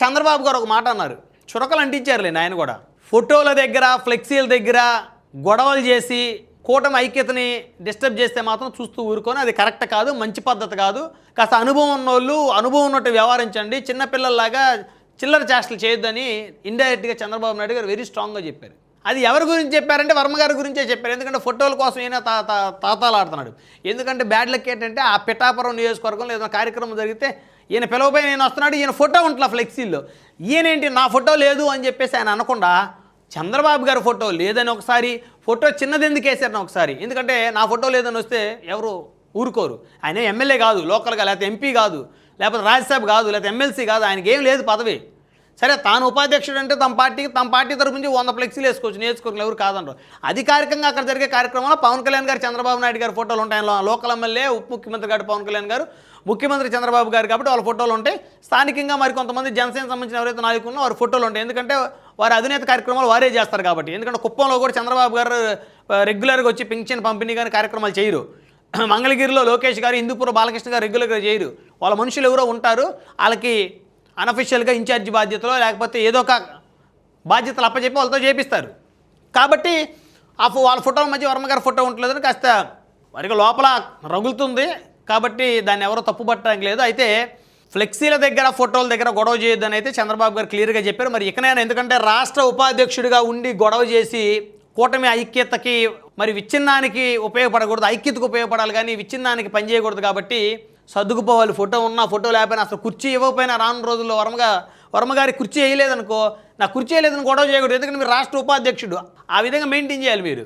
చంద్రబాబు గారు ఒక మాట అన్నారు, చురకలు అంటించారులేండి ఆయన కూడా. ఫోటోల దగ్గర ఫ్లెక్సీల దగ్గర గొడవలు చేసి కూటమి ఐక్యతని డిస్టర్బ్ చేస్తే మాత్రం చూస్తూ ఊరుకొని అది కరెక్ట్ కాదు, మంచి పద్ధతి కాదు. కాస్త అనుభవం ఉన్నోళ్ళు అనుభవం ఉన్నట్టు వ్యవహరించండి, చిన్నపిల్లల్లాగా చిల్లర చేష్టలు చేయొద్దని ఇండైరెక్ట్గా చంద్రబాబు నాయుడు గారు వెరీ స్ట్రాంగ్గా చెప్పారు. అది ఎవరి గురించి చెప్పారంటే వర్మ గారి గురించే చెప్పారు. ఎందుకంటే ఫోటోల కోసం ఈయన తాతాలాడుతున్నాడు. ఎందుకంటే బ్యాడ్ లక్ ఏంటంటే ఆ పిఠాపురం నియోజకవర్గంలో ఏదైనా కార్యక్రమం జరిగితే ఈయన పిలవపై నేను వస్తున్నాడు, ఈయన ఫోటో ఉంట్లా ఫ్లెక్సీల్లో, ఈయనేంటి నా ఫోటో లేదు అని చెప్పేసి ఆయన అనకుండా చంద్రబాబు గారి ఫోటో లేదని ఒకసారి, ఫోటో చిన్నది ఎందుకు వేసారని ఒకసారి. ఎందుకంటే నా ఫోటో లేదని వస్తే ఎవరు ఊరుకోరు. ఆయన ఎమ్మెల్యే కాదు లోకల్గా, లేకపోతే ఎంపీ కాదు, లేకపోతే రాజ్యసభ కాదు, లేకపోతే ఎమ్మెల్సీ కాదు, ఆయనకి ఏం లేదు పదవి. సరే తాను ఉపాధ్యక్షుడు అంటే తమ పార్టీ తరపు నుంచి 100 ఫ్లెక్సీలు వేసుకోవచ్చు, నేర్చుకోరు, ఎవరు కాదంటారు. అధికారికంగా అక్కడ జరిగే కార్యక్రమంలో పవన్ కళ్యాణ్ గారు చంద్రబాబు నాయుడు గారి ఫోటోలు ఉంటాయి. లోకల్ ఎమ్మెల్యే ఉప ముఖ్యమంత్రి గారు పవన్ కళ్యాణ్ గారు, ముఖ్యమంత్రి చంద్రబాబు గారు కాబట్టి వాళ్ళ ఫోటోలు ఉంటాయి. స్థానికంగా మరి కొంతమంది జనసేన సంబంధించిన ఎవరైతే నాయకుల్లో వారి ఫోటోలు ఉంటాయి. ఎందుకంటే వారి అధినేత కార్యక్రమాలు వారే చేస్తారు కాబట్టి. ఎందుకంటే కుప్పంలో కూడా చంద్రబాబు గారు రెగ్యులర్గా వచ్చి పింఛన్ పంపిణీ కానీ కార్యక్రమాలు చేయరు. మంగళగిరిలో లోకేష్ గారు, హిందూపురం బాలకృష్ణ గారు రెగ్యులర్గా చేయరు. వాళ్ళ మనుషులు ఎవరో ఉంటారు, వాళ్ళకి అనఫిషియల్గా ఇన్ఛార్జి బాధ్యతలో లేకపోతే ఏదో ఒక బాధ్యతలు అప్పచెప్పి వాళ్ళతో చేపిస్తారు. కాబట్టి వాళ్ళ ఫోటోల మధ్య వర్మ గారి ఫోటో ఉంటలేదని కాస్త వారికి లోపల రగులుతుంది. కాబట్టి దాన్ని ఎవరో తప్పుపట్టడానికి లేదు. అయితే ఫ్లెక్సీల దగ్గర ఫోటోల దగ్గర గొడవ చేయొద్దని అయితే చంద్రబాబు గారు క్లియర్గా చెప్పారు. మరి ఇకనైనా, ఎందుకంటే రాష్ట్ర ఉపాధ్యక్షుడిగా ఉండి గొడవ చేసి కూటమి ఐక్యతకి మరి విచ్ఛిన్నానికి ఉపయోగపడకూడదు, ఐక్యతకు ఉపయోగపడాలి కానీ విచ్ఛిన్నానికి పనిచేయకూడదు. కాబట్టి సర్దుకుపోవాలి. ఫోటో ఉన్నా ఫోటో లేకపోయినా, అసలు కుర్చీ ఇవ్వకపోయినా రాను రోజుల్లో వర్మ గారి కుర్చీ వేయలేదనుకో, నా కుర్చీ వేయలేదని గొడవ చేయకూడదు. ఎందుకంటే మీరు రాష్ట్ర ఉపాధ్యక్షుడు, ఆ విధంగా మెయింటైన్ చేయాలి మీరు.